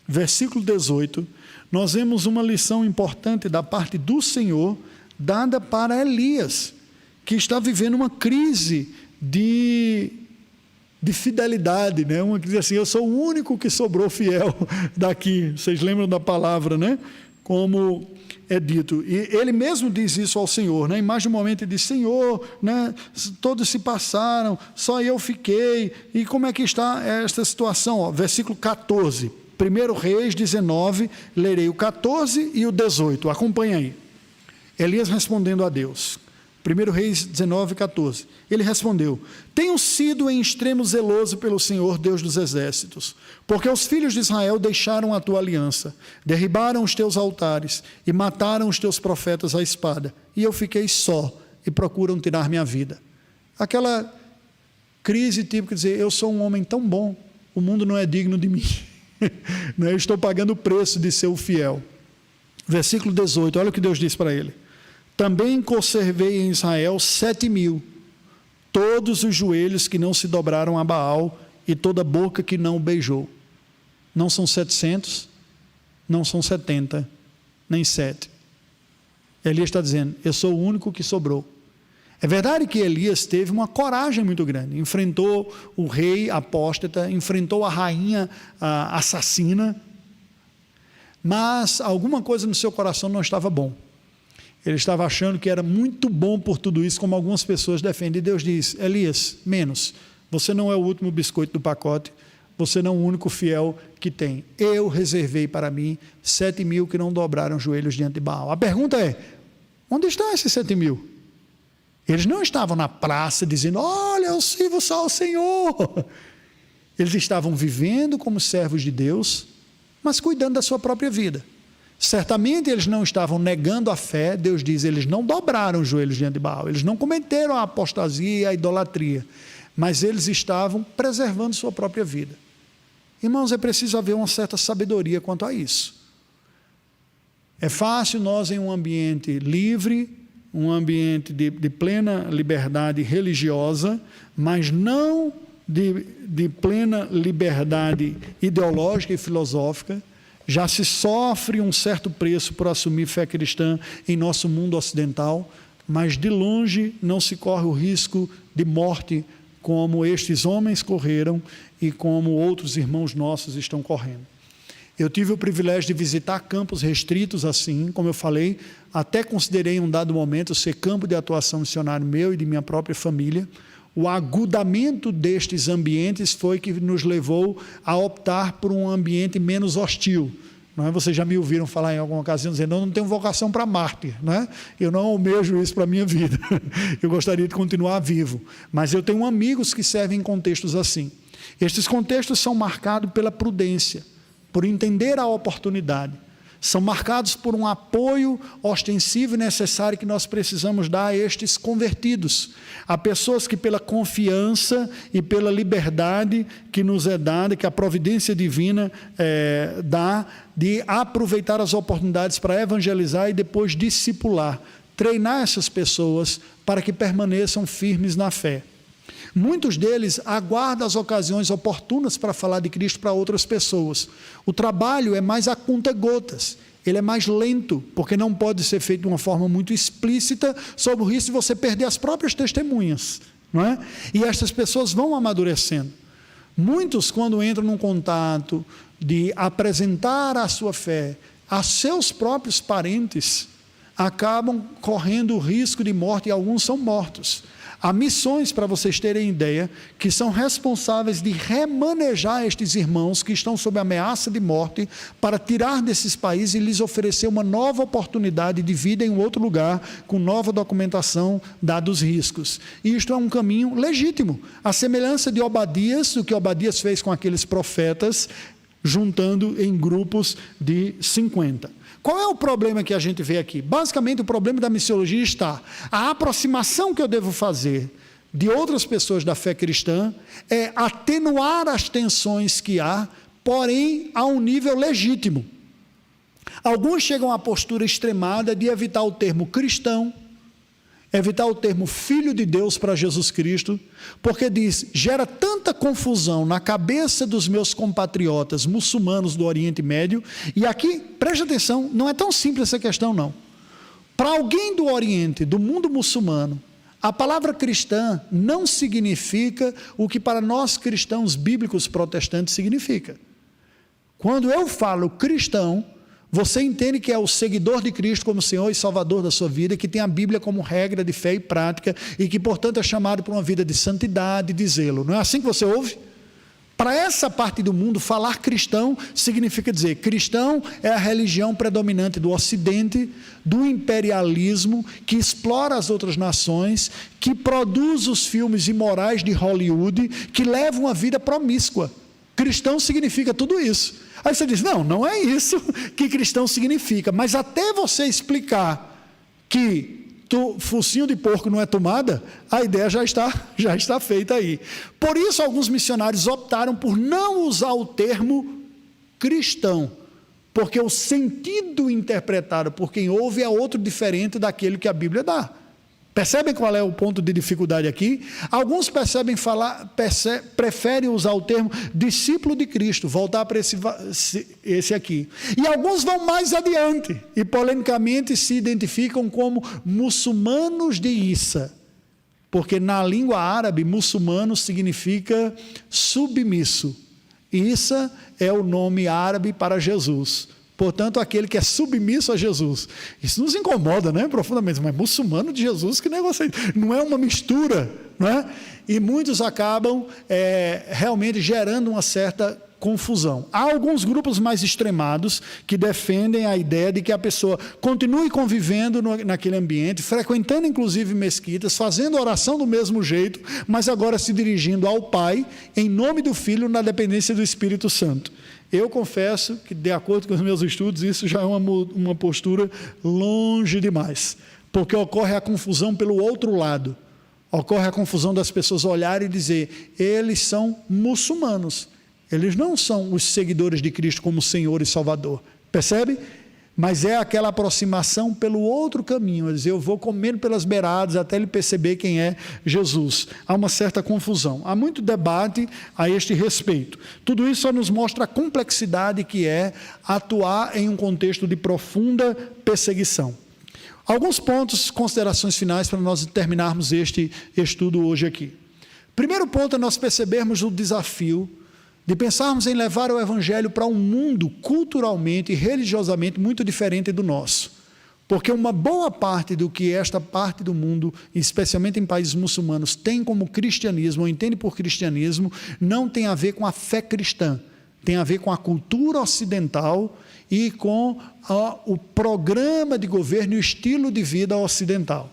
versículo 18, nós vemos uma lição importante da parte do Senhor, dada para Elias, que está vivendo uma crise de fidelidade, né? Uma que diz assim, eu sou o único que sobrou fiel daqui. Vocês lembram da palavra, né? Como é dito. E ele mesmo diz isso ao Senhor, né? Em mais de um momento ele diz, Senhor, né? Todos se passaram, só eu fiquei. E como é que está esta situação? Ó, versículo 14, 1 Reis 19, lerei o 14 e o 18, acompanha aí. Elias respondendo a Deus, 1 Reis 19, 14, ele respondeu, tenho sido em extremo zeloso pelo Senhor, Deus dos exércitos, porque os filhos de Israel deixaram a tua aliança, derribaram os teus altares e mataram os teus profetas à espada, e eu fiquei só e procuram tirar minha vida. Aquela crise típica de dizer, eu sou um homem tão bom, o mundo não é digno de mim, eu estou pagando o preço de ser o fiel. Versículo 18, olha o que Deus diz para ele. Também conservei em Israel 7.000, todos os joelhos que não se dobraram a Baal e toda boca que não o beijou. Não são 700, não são 70, nem 7. Elias está dizendo, eu sou o único que sobrou. É verdade que Elias teve uma coragem muito grande, enfrentou o rei apóstata, enfrentou a rainha assassina, mas alguma coisa no seu coração não estava bom. Ele estava achando que era muito bom por tudo isso, como algumas pessoas defendem. E Deus diz, Elias, menos. Você não é o último biscoito do pacote. Você não é o único fiel que tem. Eu reservei para mim 7.000 que não dobraram joelhos diante de Baal. A pergunta é, onde estão esses 7.000? Eles não estavam na praça dizendo, olha, eu sirvo só ao Senhor. Eles estavam vivendo como servos de Deus, mas cuidando da sua própria vida. Certamente eles não estavam negando a fé, Deus diz, eles não dobraram os joelhos diante de Baal, eles não cometeram a apostasia e a idolatria, mas eles estavam preservando sua própria vida. Irmãos, é preciso haver uma certa sabedoria quanto a isso. É fácil nós em um ambiente livre, um ambiente de plena liberdade religiosa, mas não de plena liberdade ideológica e filosófica. Já se sofre um certo preço por assumir fé cristã em nosso mundo ocidental, mas de longe não se corre o risco de morte como estes homens correram e como outros irmãos nossos estão correndo. Eu tive o privilégio de visitar campos restritos assim, como eu falei, até considerei em um dado momento ser campo de atuação missionário meu e de minha própria família. O agudamento destes ambientes foi que nos levou a optar por um ambiente menos hostil. Não é? Vocês já me ouviram falar em alguma ocasião, dizendo, eu não tenho vocação para mártir, não é? Eu não almejo isso para a minha vida, eu gostaria de continuar vivo, mas eu tenho amigos que servem em contextos assim. Estes contextos são marcados pela prudência, por entender a oportunidade, são marcados por um apoio ostensivo e necessário que nós precisamos dar a estes convertidos, a pessoas que pela confiança e pela liberdade que nos é dada, que a providência divina dá, de aproveitar as oportunidades para evangelizar e depois discipular, treinar essas pessoas para que permaneçam firmes na fé. Muitos deles aguardam as ocasiões oportunas para falar de Cristo para outras pessoas. O trabalho é mais a conta-gotas, ele é mais lento, porque não pode ser feito de uma forma muito explícita, sob o risco de você perder as próprias testemunhas, não é? E estas pessoas vão amadurecendo. Muitos, quando entram num contato de apresentar a sua fé a seus próprios parentes, acabam correndo o risco de morte e alguns são mortos. Há missões, para vocês terem ideia, que são responsáveis de remanejar estes irmãos que estão sob ameaça de morte para tirar desses países e lhes oferecer uma nova oportunidade de vida em outro lugar, com nova documentação, dados os riscos. E isto é um caminho legítimo. A semelhança de Obadias, o que Obadias fez com aqueles profetas, juntando em grupos de 50. Qual é o problema que a gente vê aqui? Basicamente, o problema da missiologia está a aproximação que eu devo fazer de outras pessoas da fé cristã é atenuar as tensões que há, porém a um nível legítimo. Alguns chegam à postura extremada de evitar o termo cristão, evitar o termo filho de Deus para Jesus Cristo, porque diz, gera tanta confusão na cabeça dos meus compatriotas muçulmanos do Oriente Médio, e aqui, preste atenção, não é tão simples essa questão não. Para alguém do Oriente, do mundo muçulmano, a palavra cristã não significa o que para nós cristãos bíblicos protestantes significa. Quando eu falo cristão, você entende que é o seguidor de Cristo como Senhor e Salvador da sua vida, que tem a Bíblia como regra de fé e prática, e que, portanto, é chamado para uma vida de santidade e de zelo. Não é assim que você ouve? Para essa parte do mundo, falar cristão significa dizer, cristão é a religião predominante do Ocidente, do imperialismo, que explora as outras nações, que produz os filmes imorais de Hollywood, que leva uma vida promíscua. Cristão significa tudo isso. Aí você diz, não é isso que cristão significa, mas até você explicar que focinho de porco não é tomada, a ideia já está feita aí. Por isso alguns missionários optaram por não usar o termo cristão, porque o sentido interpretado por quem ouve é outro diferente daquele que a Bíblia dá. Percebem qual é o ponto de dificuldade aqui? Alguns preferem usar o termo discípulo de Cristo, voltar para esse aqui. E alguns vão mais adiante e polemicamente se identificam como muçulmanos de Issa, porque na língua árabe, muçulmano significa submisso. Issa é o nome árabe para Jesus. Portanto, aquele que é submisso a Jesus. Isso nos incomoda, né, profundamente, mas muçulmano de Jesus, que negócio é isso? Não é uma mistura, não é? E muitos acabam realmente gerando uma certa confusão. Há alguns grupos mais extremados que defendem a ideia de que a pessoa continue convivendo naquele ambiente, frequentando inclusive mesquitas, fazendo oração do mesmo jeito, mas agora se dirigindo ao Pai, em nome do Filho, na dependência do Espírito Santo. Eu confesso que, de acordo com os meus estudos, isso já é uma postura longe demais, porque ocorre a confusão pelo outro lado, ocorre a confusão das pessoas olharem e dizer, eles são muçulmanos, eles não são os seguidores de Cristo como Senhor e Salvador, percebe? Mas é aquela aproximação pelo outro caminho, dizer, eu vou comendo pelas beiradas até ele perceber quem é Jesus. Há uma certa confusão, há muito debate a este respeito. Tudo isso só nos mostra a complexidade que é atuar em um contexto de profunda perseguição. Alguns pontos, considerações finais para nós terminarmos este estudo hoje aqui. Primeiro ponto é nós percebermos o desafio de pensarmos em levar o Evangelho para um mundo culturalmente e religiosamente muito diferente do nosso. Porque uma boa parte do que esta parte do mundo, especialmente em países muçulmanos, tem como cristianismo, ou entende por cristianismo, não tem a ver com a fé cristã, tem a ver com a cultura ocidental e com o programa de governo e o estilo de vida ocidental.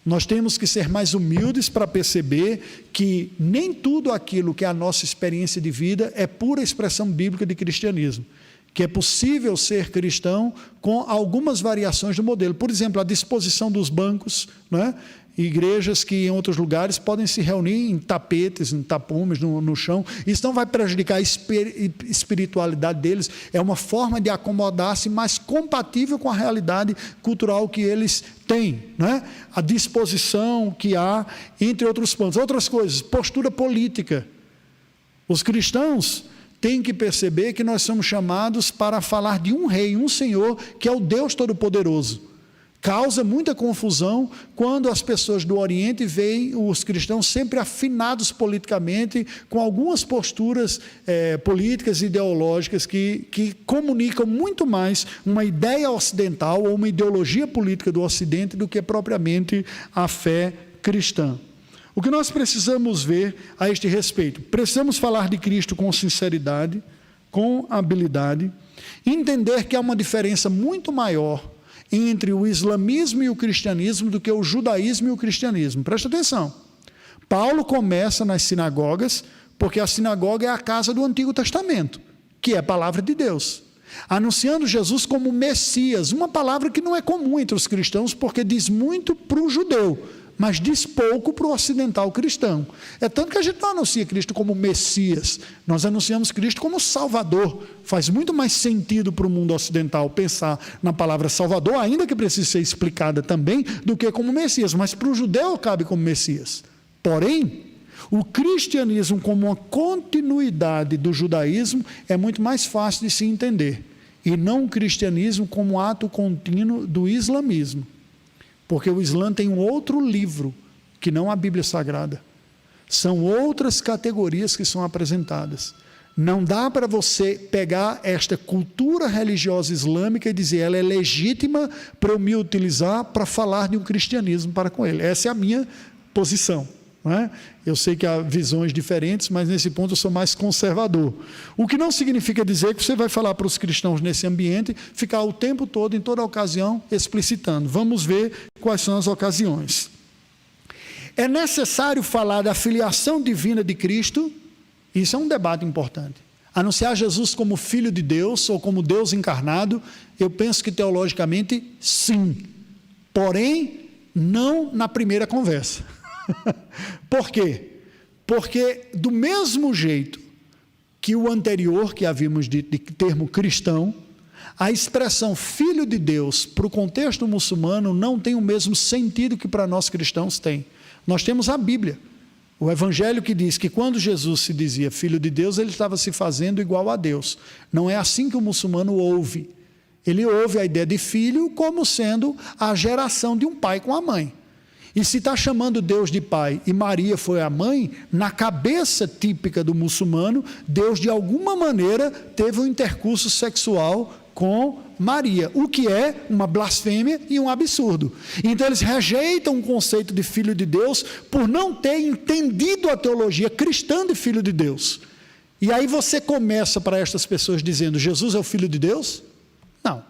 Nós temos que ser mais humildes para perceber que nem tudo aquilo que é a nossa experiência de vida é pura expressão bíblica de cristianismo, que é possível ser cristão com algumas variações do modelo. Por exemplo, a disposição dos bancos, não é? Igrejas que em outros lugares podem se reunir em tapetes, em tapumes, no chão. Isso não vai prejudicar a espiritualidade deles. É uma forma de acomodar-se mais compatível com a realidade cultural que eles têm, né? A disposição que há, entre outros pontos. Outras coisas, postura política. Os cristãos têm que perceber que nós somos chamados para falar de um rei, um Senhor, que é o Deus Todo-Poderoso. Causa muita confusão quando as pessoas do Oriente veem os cristãos sempre afinados politicamente com algumas posturas políticas e ideológicas que comunicam muito mais uma ideia ocidental ou uma ideologia política do Ocidente do que propriamente a fé cristã. O que nós precisamos ver a este respeito? Precisamos falar de Cristo com sinceridade, com habilidade, entender que há uma diferença muito maior entre o islamismo e o cristianismo do que o judaísmo e o cristianismo. Presta atenção. Paulo começa nas sinagogas, porque a sinagoga é a casa do Antigo Testamento. que é a palavra de Deus, anunciando Jesus como Messias, uma palavra que não é comum entre os cristãos, porque diz muito para o judeu, mas diz pouco para o ocidental cristão. É tanto que a gente não anuncia Cristo como Messias, nós anunciamos Cristo como Salvador. Faz muito mais sentido para o mundo ocidental pensar na palavra Salvador, ainda que precise ser explicada também, do que como Messias, mas para o judeu cabe como Messias. Porém, o cristianismo como uma continuidade do judaísmo é muito mais fácil de se entender, e não o cristianismo como um ato contínuo do islamismo. Porque o Islã tem um outro livro, que não a Bíblia Sagrada. São outras categorias que são apresentadas. Não dá para você pegar esta cultura religiosa islâmica e dizer ela é legítima para eu me utilizar para falar de um cristianismo para com ele. Essa é a minha posição. Não é? Eu sei que há visões diferentes, mas nesse ponto eu sou mais conservador. O que não significa dizer que você vai falar para os cristãos nesse ambiente, ficar o tempo todo, em toda ocasião, explicitando. Vamos ver quais são as ocasiões. É necessário falar da filiação divina de Cristo? Isso é um debate importante. Anunciar Jesus como Filho de Deus ou como Deus encarnado, eu penso que teologicamente sim. Porém, não na primeira conversa. Por quê? Porque do mesmo jeito que o anterior, que havíamos dito de termo cristão, a expressão Filho de Deus para o contexto muçulmano não tem o mesmo sentido que para nós cristãos tem. Nós temos a Bíblia, o Evangelho, que diz que quando Jesus se dizia Filho de Deus, ele estava se fazendo igual a Deus. Não é assim que o muçulmano ouve. Ele ouve a ideia de filho como sendo a geração de um pai com a mãe. E se está chamando Deus de pai e Maria foi a mãe, na cabeça típica do muçulmano, Deus de alguma maneira teve um intercurso sexual com Maria, o que é uma blasfêmia e um absurdo. Então eles rejeitam o conceito de filho de Deus por não ter entendido a teologia cristã de filho de Deus. E aí você começa para estas pessoas dizendo, Jesus é o Filho de Deus? Não.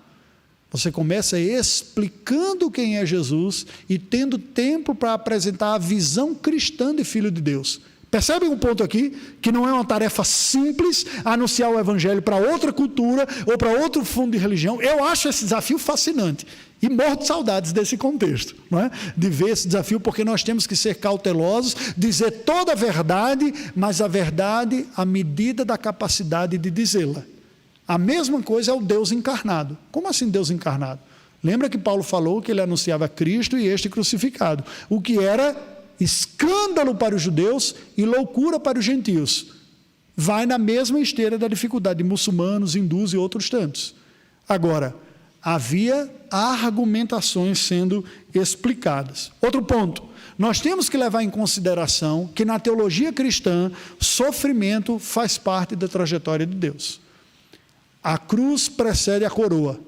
Você começa explicando quem é Jesus e tendo tempo para apresentar a visão cristã de Filho de Deus. Percebem um ponto aqui? Que não é uma tarefa simples anunciar o Evangelho para outra cultura ou para outro fundo de religião. Eu acho esse desafio fascinante e morro de saudades desse contexto, não é? De ver esse desafio, porque nós temos que ser cautelosos, dizer toda a verdade, mas a verdade à medida da capacidade de dizê-la. A mesma coisa é o Deus encarnado. Como assim Deus encarnado? Lembra que Paulo falou que ele anunciava Cristo e este crucificado, o que era escândalo para os judeus e loucura para os gentios. Vai na mesma esteira da dificuldade de muçulmanos, hindus e outros tantos. Agora, havia argumentações sendo explicadas. Outro ponto, nós temos que levar em consideração que na teologia cristã, sofrimento faz parte da trajetória de Deus. A cruz precede a coroa.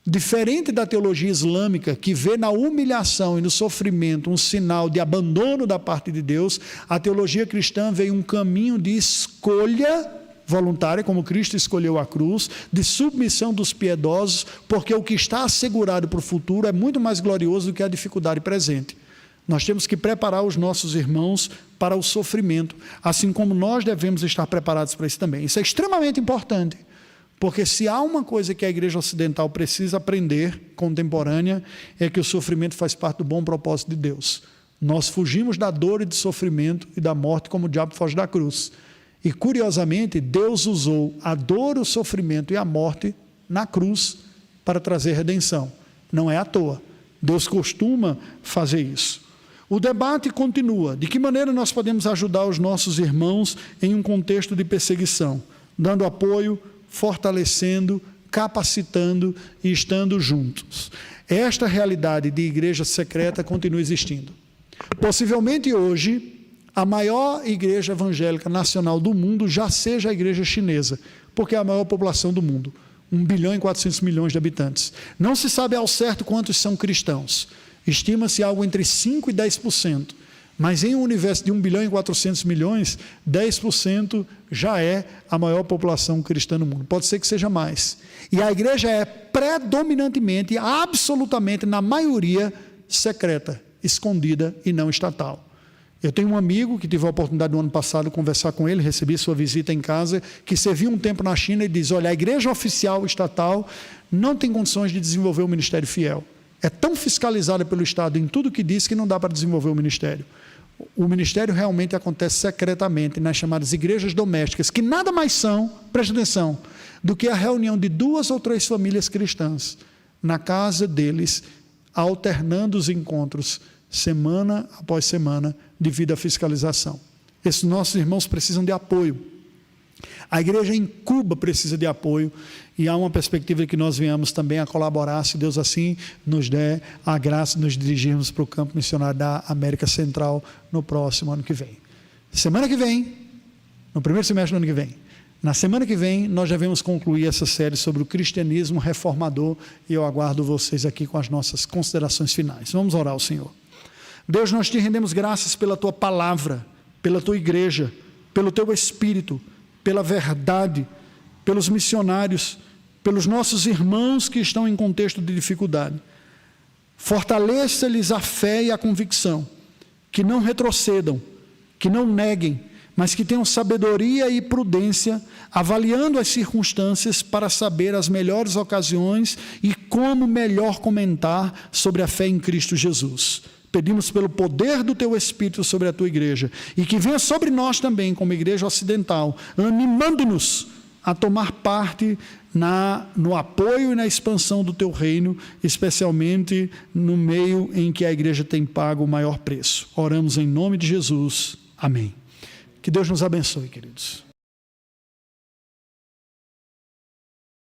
Diferente da teologia islâmica, que vê na humilhação e no sofrimento um sinal de abandono da parte de Deus, a teologia cristã vê um caminho de escolha voluntária, como Cristo escolheu a cruz, de submissão dos piedosos, porque o que está assegurado para o futuro é muito mais glorioso do que a dificuldade presente. Nós temos que preparar os nossos irmãos para o sofrimento, assim como nós devemos estar preparados para isso também. Isso é extremamente importante. Porque se há uma coisa que a igreja ocidental precisa aprender, contemporânea, é que o sofrimento faz parte do bom propósito de Deus. Nós fugimos da dor e do sofrimento e da morte como o diabo foge da cruz. E curiosamente, Deus usou a dor, o sofrimento e a morte na cruz para trazer redenção. Não é à toa. Deus costuma fazer isso. O debate continua. De que maneira nós podemos ajudar os nossos irmãos em um contexto de perseguição? Dando apoio, fortalecendo, capacitando e estando juntos. Esta realidade de igreja secreta continua existindo. Possivelmente hoje, a maior igreja evangélica nacional do mundo já seja a igreja chinesa, porque é a maior população do mundo, 1 bilhão e 400 milhões de habitantes. Não se sabe ao certo quantos são cristãos, estima-se algo entre 5% e 10%. Mas em um universo de 1 bilhão e 400 milhões, 10% já é a maior população cristã no mundo. Pode ser que seja mais. E a igreja é predominantemente, absolutamente, na maioria, secreta, escondida e não estatal. Eu tenho um amigo que tive a oportunidade no ano passado de conversar com ele, recebi sua visita em casa, que serviu um tempo na China e diz, olha, a igreja oficial estatal não tem condições de desenvolver o ministério fiel. É tão fiscalizada pelo Estado em tudo que diz que não dá para desenvolver o ministério. O ministério realmente acontece secretamente nas chamadas igrejas domésticas, que nada mais são, preste atenção, do que a reunião de 2 ou 3 famílias cristãs na casa deles, alternando os encontros semana após semana, devido à fiscalização. Esses nossos irmãos precisam de apoio. A igreja em Cuba precisa de apoio e há uma perspectiva de que nós venhamos também a colaborar, se Deus assim nos der a graça de nos dirigirmos para o campo missionário da América Central no próximo ano que vem. Semana que vem, no primeiro semestre do ano que vem, na semana que vem, nós já vamos concluir essa série sobre o cristianismo reformador e eu aguardo vocês aqui com as nossas considerações finais. Vamos orar ao Senhor. Deus, nós te rendemos graças pela tua palavra, pela tua igreja, pelo teu Espírito, pela verdade, pelos missionários, pelos nossos irmãos que estão em contexto de dificuldade. Fortaleça-lhes a fé e a convicção, que não retrocedam, que não neguem, mas que tenham sabedoria e prudência, avaliando as circunstâncias para saber as melhores ocasiões e como melhor comentar sobre a fé em Cristo Jesus. Pedimos pelo poder do teu Espírito sobre a tua igreja e que venha sobre nós também, como igreja ocidental, animando-nos a tomar parte no apoio e na expansão do teu reino, especialmente no meio em que a igreja tem pago o maior preço. Oramos em nome de Jesus. Amém. Que Deus nos abençoe, queridos.